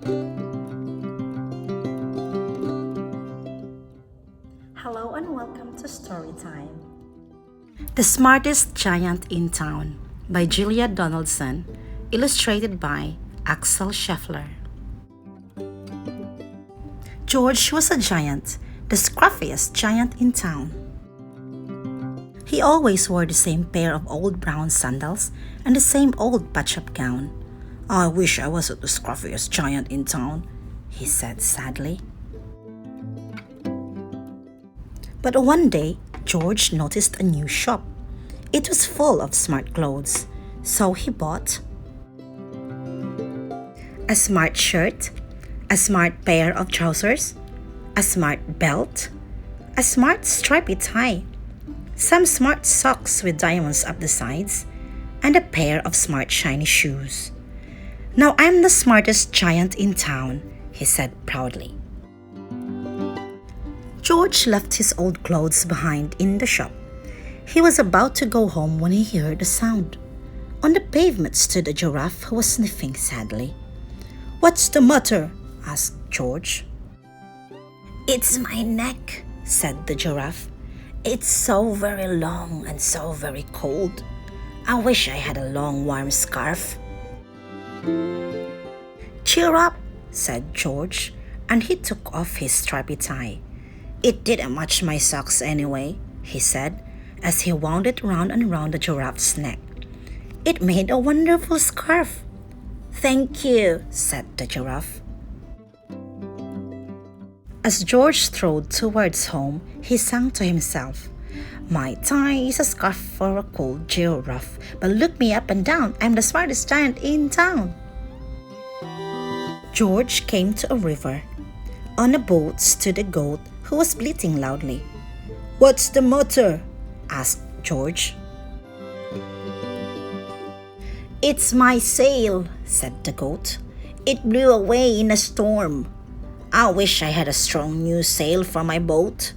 Hello and welcome to Storytime. The Smartest Giant in Town by Julia Donaldson, illustrated by Axel Scheffler. George was a giant, the scruffiest giant in town. He always wore the same pair of old brown sandals and the same old patch-up gown. "I wish I wasn't the scruffiest giant in town," he said sadly. But one day, George noticed a new shop. It was full of smart clothes, so he bought a smart shirt, a smart pair of trousers, a smart belt, a smart stripy tie, some smart socks with diamonds up the sides, and a pair of smart shiny shoes. "Now I'm the smartest giant in town," he said proudly. George left his old clothes behind in the shop. He was about to go home when he heard a sound. On the pavement stood a giraffe who was sniffing sadly. "What's the matter?" asked George. "It's my neck," said the giraffe. "It's so very long and so very cold. I wish I had a long warm scarf." "Cheer up," said George, and he took off his stripy tie. "It didn't match my socks anyway," he said, as he wound it round and round the giraffe's neck. "It made a wonderful scarf." "Thank you," said the giraffe. As George strode towards home, he sang to himself, "My tie is a scarf for a cold giraffe, but look me up and down, I'm the smartest giant in town." George came to a river. On a boat stood a goat who was bleating loudly. "What's the matter?" asked George. "It's my sail," said the goat. "It blew away in a storm. I wish I had a strong new sail for my boat."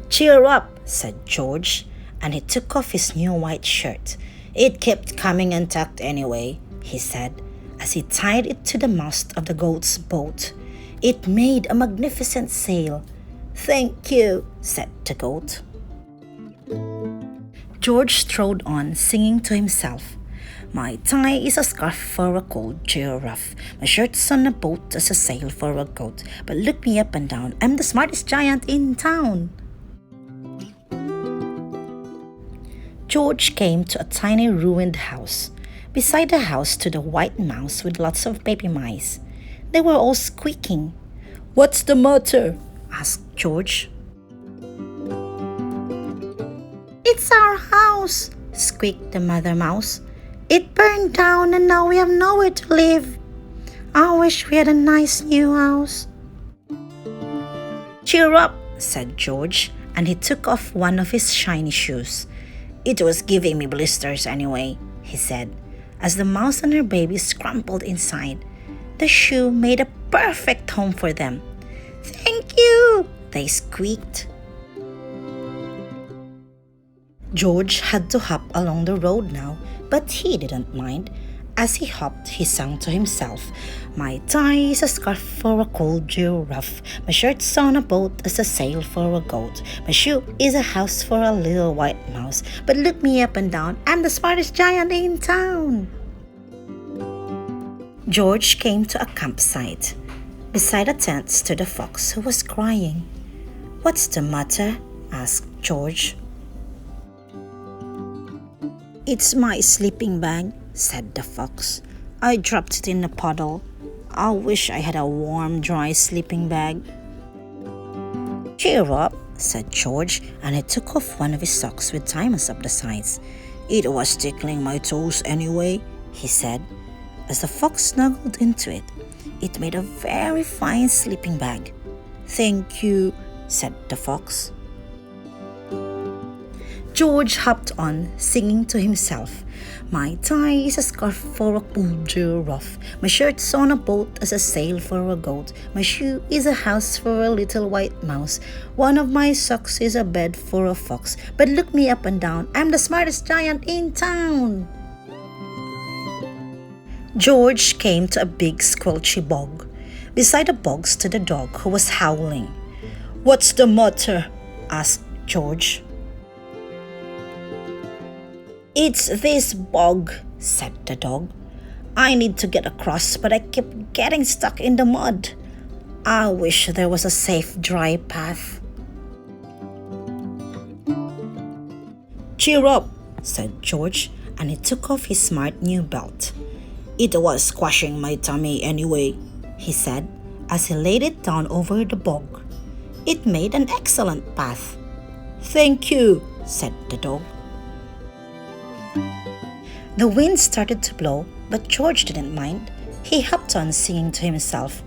"Cheer up," said George, and he took off his new white shirt. "It kept coming untucked anyway," he said, as he tied it to the mast of the goat's boat. "It made a magnificent sail." "Thank you," said the goat. George strode on, singing to himself, "My tie is a scarf for a cold giraffe. My shirt's on a boat as a sail for a goat. But look me up and down, I'm the smartest giant in town." George came to a tiny ruined house. Beside the house stood a white mouse with lots of baby mice. They were all squeaking. "What's the matter?" asked George. "It's our house," squeaked the mother mouse. "It burned down and now we have nowhere to live. I wish we had a nice new house." "Cheer up," said George, and he took off one of his shiny shoes. "It was giving me blisters anyway," he said, as the mouse and her baby scrambled inside. The shoe made a perfect home for them. "Thank you," they squeaked. George had to hop along the road now, but he didn't mind. As he hopped, he sang to himself, "My tie is a scarf for a cold giraffe. My shirt's on a boat as a sail for a goat. My shoe is a house for a little white mouse. But look me up and down, I'm the smartest giant in town." George came to a campsite. Beside a tent stood a fox who was crying. "What's the matter?" asked George. "It's my sleeping bag," said the fox. "I dropped it in a puddle. I wish I had a warm, dry sleeping bag." "Cheer up," said George, and he took off one of his socks with diamonds up the sides. "It was tickling my toes anyway," he said. As the fox snuggled into it, it made a very fine sleeping bag. "Thank you," said the fox. George hopped on, singing to himself, "My tie is a scarf for a cold giraffe. My shirt's on a boat as a sail for a goat. My shoe is a house for a little white mouse. One of my socks is a bed for a fox. But look me up and down, I'm the smartest giant in town." George came to a big squelchy bog. Beside the bog stood a dog who was howling. "What's the matter?" asked George. "It's this bog," said the dog. "I need to get across, but I keep getting stuck in the mud. I wish there was a safe, dry path." "Cheer up," said George, and he took off his smart new belt. "It was squashing my tummy anyway," he said, as he laid it down over the bog. It made an excellent path. "Thank you," said the dog. The wind started to blow, but George didn't mind. He hopped on, singing to himself.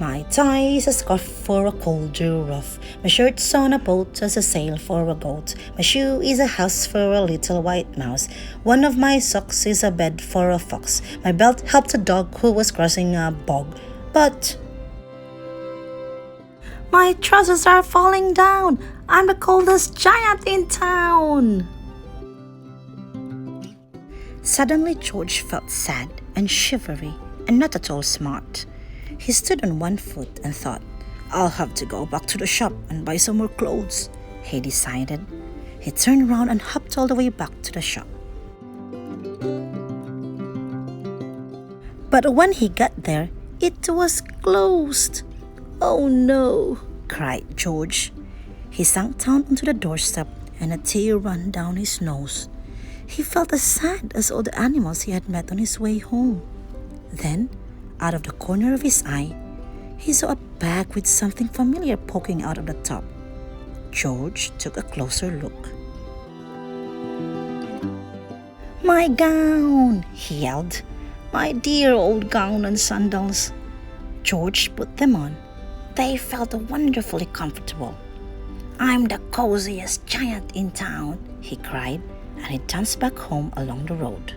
"My tie is a scarf for a cold giraffe. My shirt's on a boat as a sail for a goat. My shoe is a house for a little white mouse. One of my socks is a bed for a fox. My belt helped a dog who was crossing a bog. But my trousers are falling down. I'm the coldest giant in town." Suddenly, George felt sad and shivery and not at all smart. He stood on one foot and thought, "I'll have to go back to the shop and buy some more clothes," he decided. He turned around and hopped all the way back to the shop. But when he got there, it was closed. "Oh no," cried George. He sank down onto the doorstep and a tear ran down his nose. He felt as sad as all the animals he had met on his way home. Then, out of the corner of his eye, he saw a bag with something familiar poking out of the top. George took a closer look. "My gown!" he yelled. "My dear old gown and sandals." George put them on. They felt wonderfully comfortable. "I'm the coziest giant in town," he cried, and he danced back home along the road.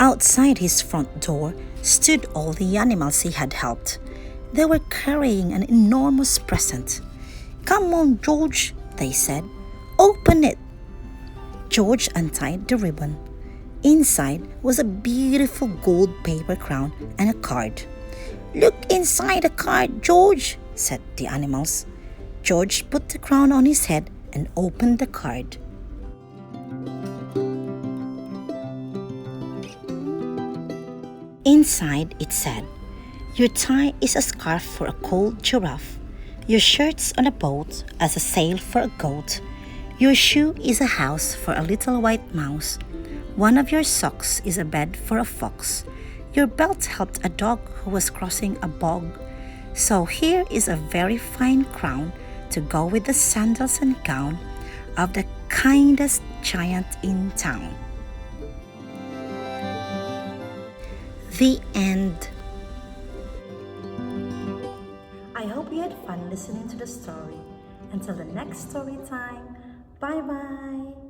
Outside his front door stood all the animals he had helped. They were carrying an enormous present. "Come on, George," they said. "Open it." George untied the ribbon. Inside was a beautiful gold paper crown and a card. "Look inside the card, George," said the animals. George put the crown on his head and opened the card. Inside it said, "Your tie is a scarf for a cold giraffe. Your shirt's on a boat as a sail for a goat. Your shoe is a house for a little white mouse. One of your socks is a bed for a fox. Your belt helped a dog who was crossing a bog. So here is a very fine crown to go with the sandals and gown of the kindest giant in town." The end. I hope you had fun listening to the story. Until the next story time, bye-bye.